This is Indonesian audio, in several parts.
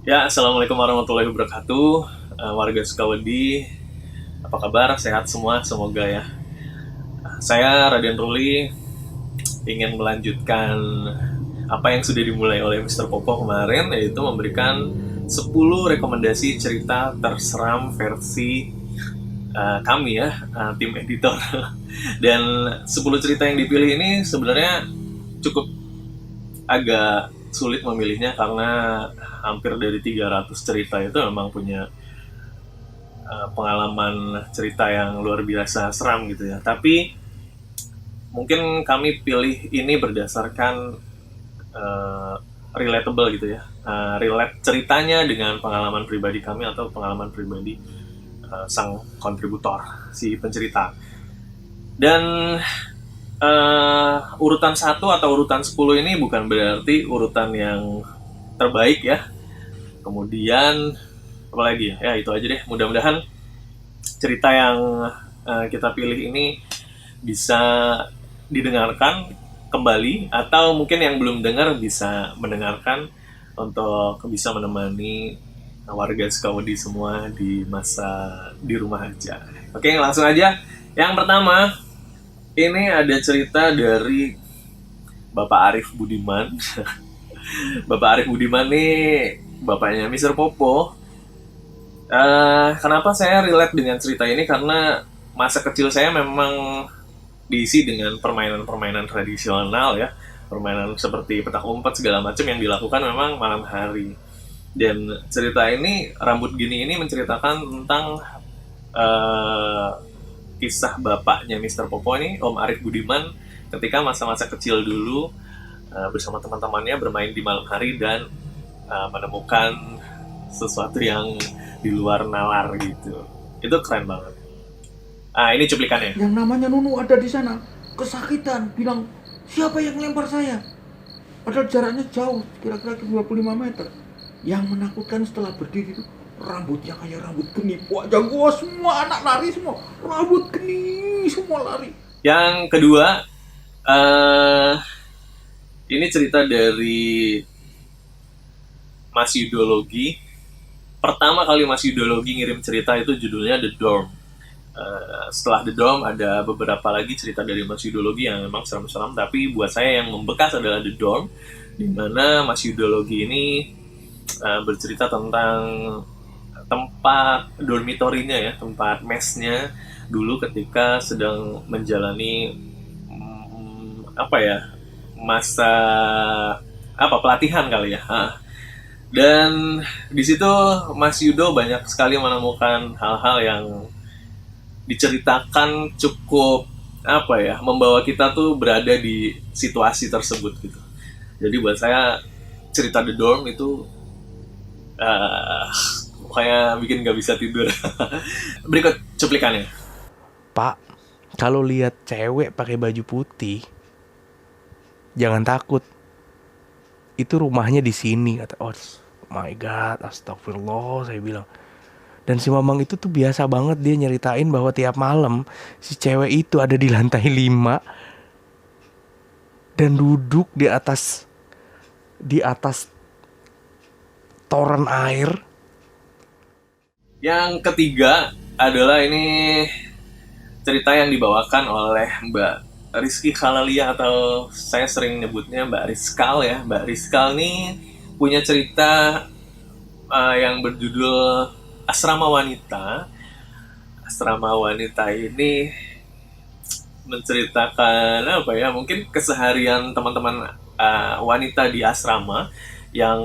Ya, Assalamualaikum warahmatullahi wabarakatuh. Warga Sukawedi, apa kabar? Sehat semua, semoga ya. Saya Raden Ruli ingin melanjutkan apa yang sudah dimulai oleh Mr. Popo kemarin, yaitu memberikan 10 rekomendasi cerita terseram versi kami ya, tim editor. Dan 10 cerita yang dipilih ini sebenarnya cukup agak sulit memilihnya karena hampir dari 300 cerita itu memang punya pengalaman cerita yang luar biasa seram gitu ya. Tapi mungkin kami pilih ini berdasarkan uh, relatable gitu ya. Relate ceritanya dengan pengalaman pribadi kami atau pengalaman pribadi sang kontributor, si pencerita. Dan urutan satu atau urutan 10 ini bukan berarti urutan yang terbaik ya. Kemudian apalagi ya, ya itu aja deh. Mudah-mudahan cerita yang kita pilih ini bisa didengarkan kembali, atau mungkin yang belum dengar bisa mendengarkan untuk bisa menemani warga Sukawedi semua di masa di rumah aja. Oke, langsung aja. Yang pertama, ini ada cerita dari Bapak Arif Budiman. Bapak Arif Budiman nih bapaknya Mister Popo. Kenapa saya relate dengan cerita ini? Karena masa kecil saya memang diisi dengan permainan-permainan tradisional ya, permainan seperti petak umpet segala macam yang dilakukan memang malam hari. Dan cerita ini rambut gini ini menceritakan tentang uh, kisah bapaknya Mister Popo ini, Om Arif Budiman, ketika masa-masa kecil dulu bersama teman-temannya bermain di malam hari dan menemukan sesuatu yang di luar nalar gitu. Itu keren banget. Ini cuplikannya. Yang namanya Nunu ada di sana, kesakitan, bilang, siapa yang lempar saya? Padahal jaraknya jauh, kira-kira 25 meter. Yang menakutkan setelah berdiri itu, rambutnya kayak rambut geni. Wajah gua semua anak lari semua, rambut geni semua lari. Yang kedua, uh, ini cerita dari Mas Yudologi. Pertama kali Mas Yudologi ngirim cerita itu judulnya The Dorm. Setelah The Dorm ada beberapa lagi cerita dari Mas Yudologi yang memang seram-seram, tapi buat saya yang membekas adalah The Dorm, di mana Mas Yudologi ini bercerita tentang tempat dormitorinya ya, tempat mesnya dulu ketika sedang menjalani apa ya, masa apa pelatihan kali ya. Dan di situ Mas Yudo banyak sekali menemukan hal-hal yang diceritakan cukup apa ya, membawa kita tuh berada di situasi tersebut gitu. Jadi buat saya cerita The Dorm itu uh, kayak bikin nggak bisa tidur. Berikut cuplikannya. Pak, kalau lihat cewek pakai baju putih, jangan takut. Itu rumahnya di sini, kata. Oh my god, astagfirullah, saya bilang. Dan si Mamang itu tuh biasa banget dia nyeritain bahwa tiap malam si cewek itu ada di lantai 5 dan duduk di atas toren air. Yang ketiga adalah ini cerita yang dibawakan oleh Mbak Rizky Khalalia, atau saya sering nyebutnya Mbak Rizkal ya. Mbak Rizkal nih punya cerita yang berjudul Asrama Wanita. Asrama Wanita ini menceritakan apa ya, mungkin keseharian teman-teman wanita di asrama, yang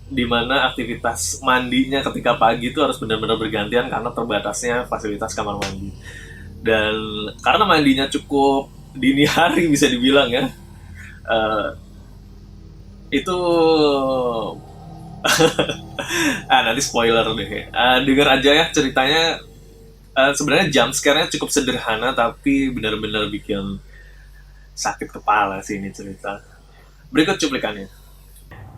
dimana aktivitas mandinya ketika pagi itu harus benar-benar bergantian karena terbatasnya fasilitas kamar mandi. Dan karena mandinya cukup dini hari bisa dibilang ya, uh, itu nanti spoiler deh. Dengar aja ya ceritanya. Sebenarnya jump scare-nya cukup sederhana tapi benar-benar bikin sakit kepala sih ini cerita. Berikut cuplikannya.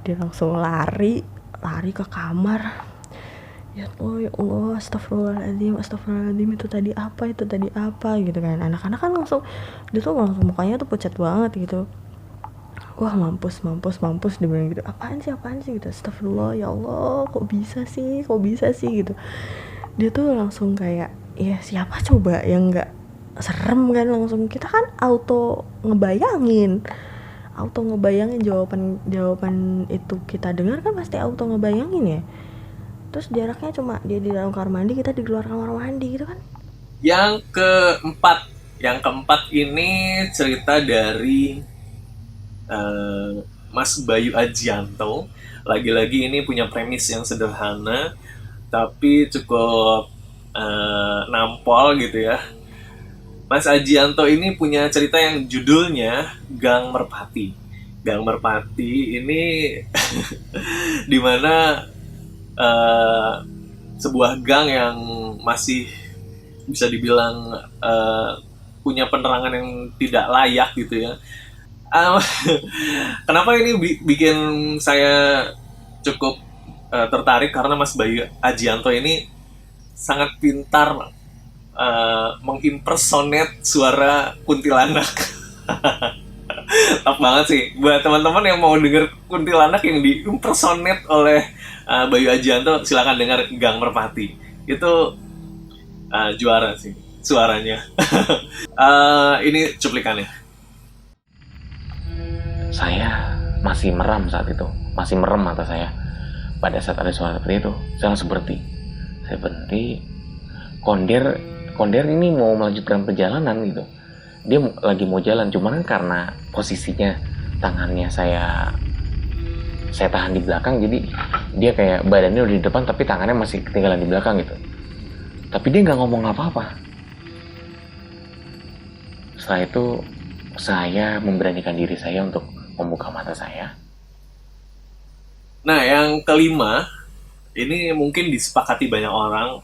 Dia langsung lari lari ke kamar. Ya oh ya Allah, astagfirullahaladzim, itu tadi apa gitu kan. Anak-anak kan langsung, dia tuh langsung mukanya tuh pucat banget gitu. wah mampus dia bilang gitu, apaan sih gitu. Astagfirullah, ya Allah, kok bisa sih gitu. Dia tuh langsung kayak, ya siapa coba yang nggak serem kan, langsung kita kan auto ngebayangin jawaban itu kita dengar kan pasti auto ngebayangin ya. Terus jaraknya cuma dia di dalam kamar mandi, kita di luar kamar mandi gitu kan. Yang keempat ini cerita dari Mas Bayu Ajianto. Lagi-lagi ini punya premis yang sederhana tapi cukup nampol gitu ya. Mas Ajianto ini punya cerita yang judulnya Gang Merpati. Gang Merpati ini dimana sebuah gang yang masih bisa dibilang punya penerangan yang tidak layak gitu ya. Kenapa ini bikin saya cukup tertarik, karena Mas Bayu Ajianto ini sangat pintar mengimpersonate suara kuntilanak. Top banget sih buat teman-teman yang mau denger kuntilanak yang diimpersonate oleh Bayu Ajianto. Silakan dengar Gang Merpati, itu juara sih suaranya. Ini cuplikannya. Saya masih merem saat itu, masih merem mata saya pada saat ada suara seperti itu. Saya langsung berhenti. Saya berhenti. Kondir ini mau melanjutkan perjalanan gitu. Dia lagi mau jalan, cuman kan karena posisinya tangannya saya tahan di belakang, jadi dia kayak badannya udah di depan tapi tangannya masih ketinggalan di belakang gitu. Tapi dia nggak ngomong apa-apa. Setelah itu saya memberanikan diri saya untuk membuka mata saya. Nah, yang kelima ini mungkin disepakati banyak orang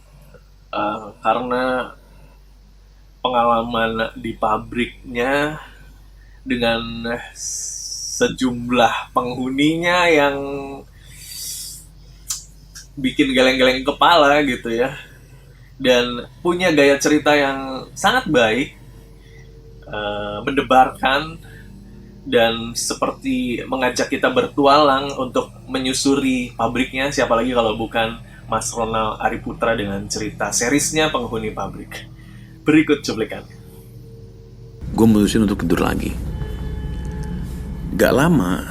karena pengalaman di pabriknya dengan sejumlah penghuninya yang bikin geleng-geleng kepala gitu ya, dan punya gaya cerita yang sangat baik, mendebarkan, dan seperti mengajak kita bertualang untuk menyusuri pabriknya. Siapa lagi kalau bukan Mas Ronald Ariputra dengan cerita serisnya Penghuni Pabrik. Berikut cuplikannya. Gue mutusin untuk tidur lagi. Gak lama,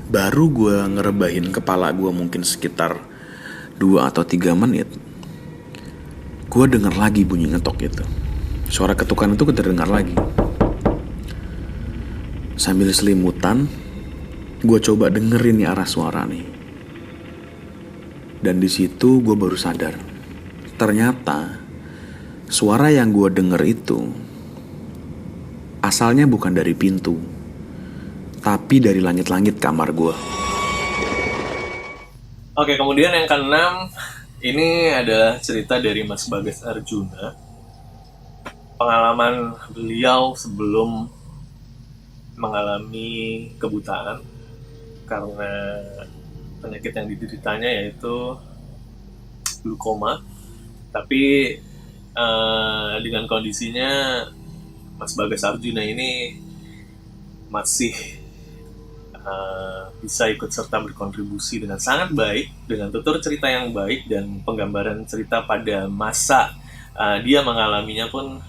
baru gue ngerebahin kepala gue mungkin sekitar 2 atau 3 menit. Gue denger lagi bunyi ngetok itu. Suara ketukan itu kedengar lagi. Sambil selimutan, gue coba dengerin nih arah suara nih. Dan di situ gue baru sadar, ternyata suara yang gue denger itu asalnya bukan dari pintu, tapi dari langit-langit kamar gue. Oke, kemudian yang keenam ini adalah cerita dari Mas Bagas Arjuna. Pengalaman beliau sebelum mengalami kebutaan karena penyakit yang dideritanya yaitu glaukoma. Tapi dengan kondisinya Mas Bagas Arjuna ini masih bisa ikut serta berkontribusi dengan sangat baik, dengan tutur cerita yang baik dan penggambaran cerita pada masa dia mengalaminya pun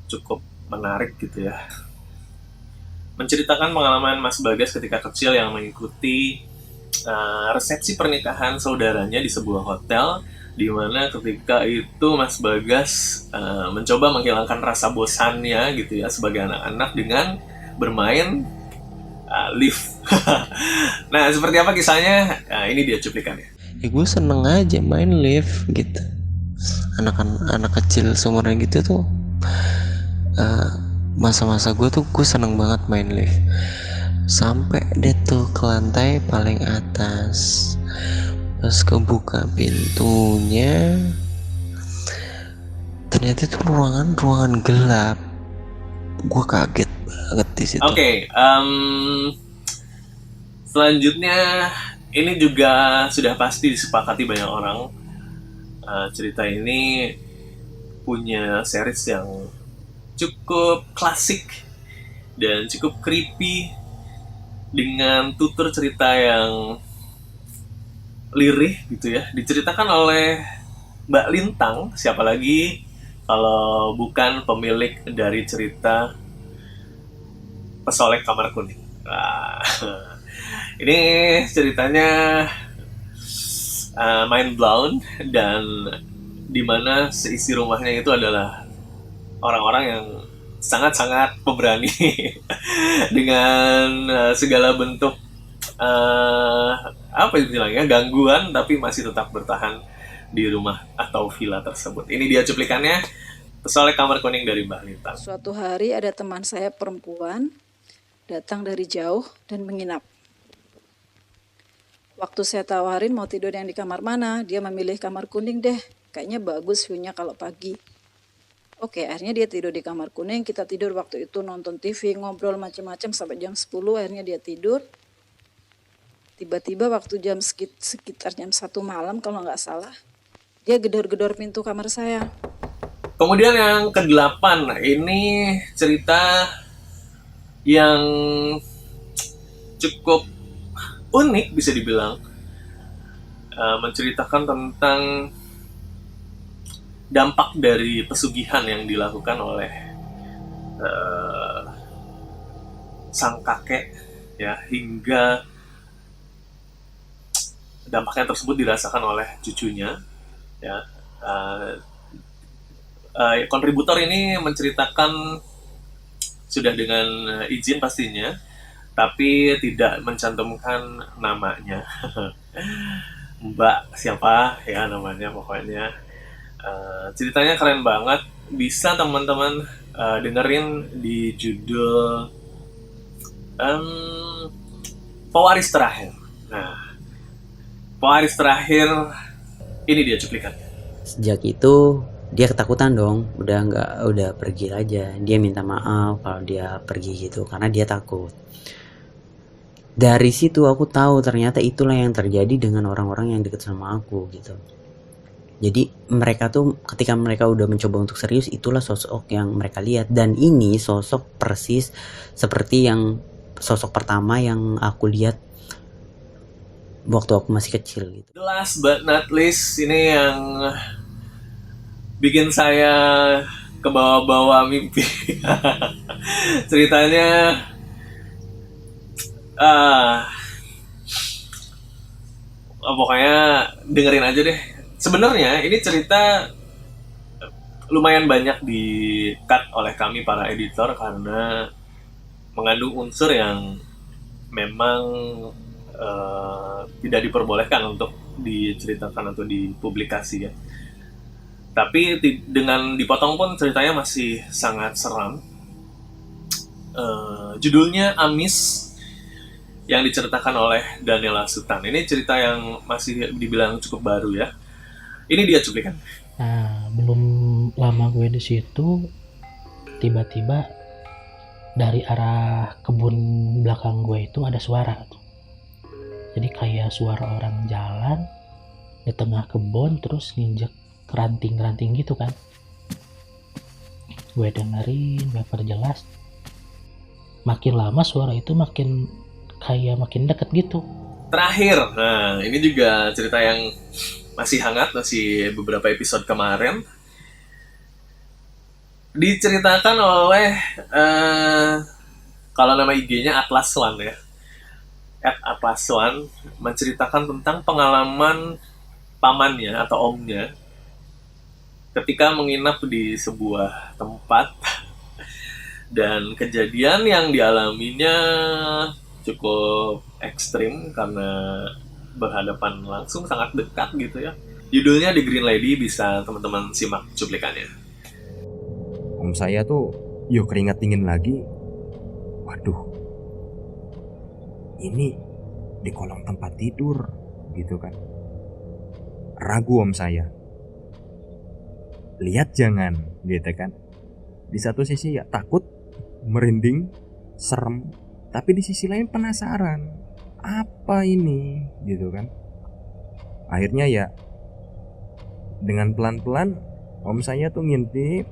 cukup menarik gitu ya. Menceritakan pengalaman Mas Bagas ketika kecil yang mengikuti resepsi pernikahan saudaranya di sebuah hotel, di mana ketika itu Mas Bagas mencoba menghilangkan rasa bosannya gitu ya sebagai anak-anak dengan bermain lift. Nah, seperti apa kisahnya? Ini dia cuplikannya. Ya gue seneng aja main lift gitu. Anak kecil seumuran gitu tuh masa-masa gue seneng banget main lift. Sampai deh tuh ke lantai paling atas. Pas kebuka pintunya, ternyata itu ruangan gelap. Gue kaget banget di situ. Oke, selanjutnya ini juga sudah pasti disepakati banyak orang. Cerita ini punya series yang cukup klasik dan cukup creepy dengan tutur cerita yang lirih gitu ya, diceritakan oleh Mbak Lintang, siapa lagi kalau bukan pemilik dari cerita Pesolek Kamar Kuning. Nah, ini ceritanya mind blown, dan dimana seisi rumahnya itu adalah orang-orang yang sangat-sangat pemberani dengan segala bentuk apa istilahnya, gangguan, tapi masih tetap bertahan di rumah atau villa tersebut. Ini dia cuplikannya, Pesolek Kamar Kuning dari Mbak Lintang. Suatu hari ada teman saya perempuan datang dari jauh dan menginap. Waktu saya tawarin mau tidur yang di kamar mana, dia memilih kamar kuning deh. Kayaknya bagus view-nya kalau pagi. Oke, akhirnya dia tidur di kamar kuning. Kita tidur waktu itu nonton TV, ngobrol macam-macam sampai jam 10. Akhirnya dia tidur. Tiba-tiba waktu sekitar jam 1 malam kalau nggak salah, dia gedor-gedor pintu kamar saya. Kemudian yang ke-8, ini cerita yang cukup unik bisa dibilang, menceritakan tentang dampak dari pesugihan yang dilakukan oleh sang kakek ya, hingga dampaknya tersebut dirasakan oleh cucunya ya. Kontributor ini menceritakan sudah dengan izin pastinya, tapi tidak mencantumkan namanya. Mbak siapa ya namanya pokoknya. Ceritanya keren banget, bisa teman-teman dengerin di judul Pewaris Terakhir. Nah, Pewaris Terakhir, ini dia cuplikannya. Sejak itu dia ketakutan dong, udah pergi aja. Dia minta maaf kalau dia pergi gitu karena dia takut. Dari situ aku tahu ternyata itulah yang terjadi dengan orang-orang yang dekat sama aku gitu. Jadi mereka tuh ketika mereka udah mencoba untuk serius, itulah sosok yang mereka lihat. Dan ini sosok persis seperti yang sosok pertama yang aku lihat waktu aku masih kecil gitu. The last but not least, ini yang bikin saya ke bawah-bawah mimpi. Ceritanya pokoknya dengerin aja deh. Sebenarnya ini cerita lumayan banyak di-cut oleh kami para editor karena mengandung unsur yang memang tidak diperbolehkan untuk diceritakan atau dipublikasi ya. Tapi dengan dipotong pun ceritanya masih sangat seram. Judulnya Amis, yang diceritakan oleh Daniela Sutan. Ini cerita yang masih dibilang cukup baru ya. Ini dia cuplikan. Nah, belum lama gue di situ, tiba-tiba dari arah kebun belakang gue itu ada suara. Jadi kayak suara orang jalan di tengah kebun terus nginjek ranting-ranting gitu kan. Gue dengerin, gue perjelas. Makin lama suara itu makin deket gitu. Terakhir, nah ini juga cerita yang masih hangat, masih beberapa episode kemarin. Diceritakan oleh kalau nama IG-nya Atlas One ya. Atlas One menceritakan tentang pengalaman pamannya atau omnya ketika menginap di sebuah tempat dan kejadian yang dialaminya cukup ekstrim karena berhadapan langsung, sangat dekat gitu ya. Judulnya The Green Lady, bisa teman-teman simak cuplikannya. Om saya tuh yuk keringat dingin lagi. Waduh, ini di kolong tempat tidur gitu kan. Ragu om saya, lihat jangan gitu kan. Di satu sisi ya takut, merinding, serem, tapi di sisi lain penasaran, apa ini gitu kan. Akhirnya ya dengan pelan-pelan om saya tuh ngintip.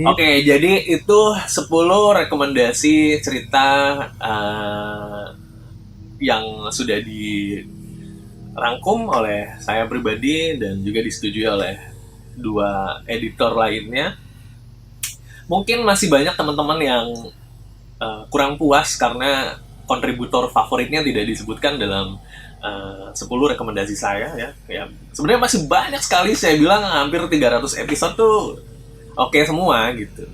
Oke, jadi itu 10 rekomendasi cerita yang sudah dirangkum oleh saya pribadi dan juga disetujui oleh 2 editor lainnya. Mungkin masih banyak teman-teman yang kurang puas karena kontributor favoritnya tidak disebutkan dalam 10 rekomendasi saya ya. Sebenarnya masih banyak sekali, saya bilang hampir 300 episode tuh oke semua gitu.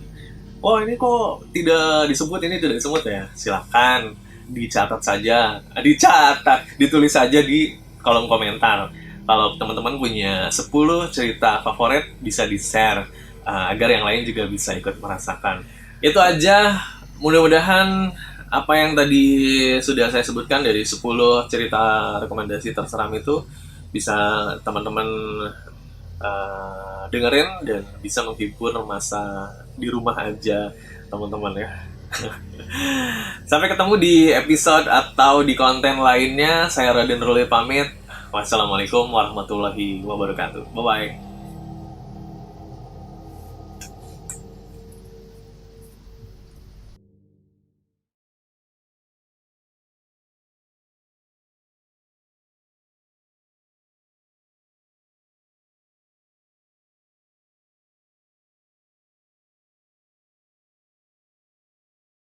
Oh ini kok tidak disebut, ini tidak disebut ya. Silakan dicatat saja, ditulis saja di kolom komentar. Kalau teman-teman punya 10 cerita favorit bisa di-share agar yang lain juga bisa ikut merasakan. Itu aja, mudah-mudahan apa yang tadi sudah saya sebutkan dari 10 cerita rekomendasi terseram itu bisa teman-teman dengerin dan bisa menghibur masa di rumah aja teman-teman ya. Sampai ketemu di episode atau di konten lainnya. Saya Raden Ruli pamit. Wassalamualaikum warahmatullahi wabarakatuh. Bye-bye.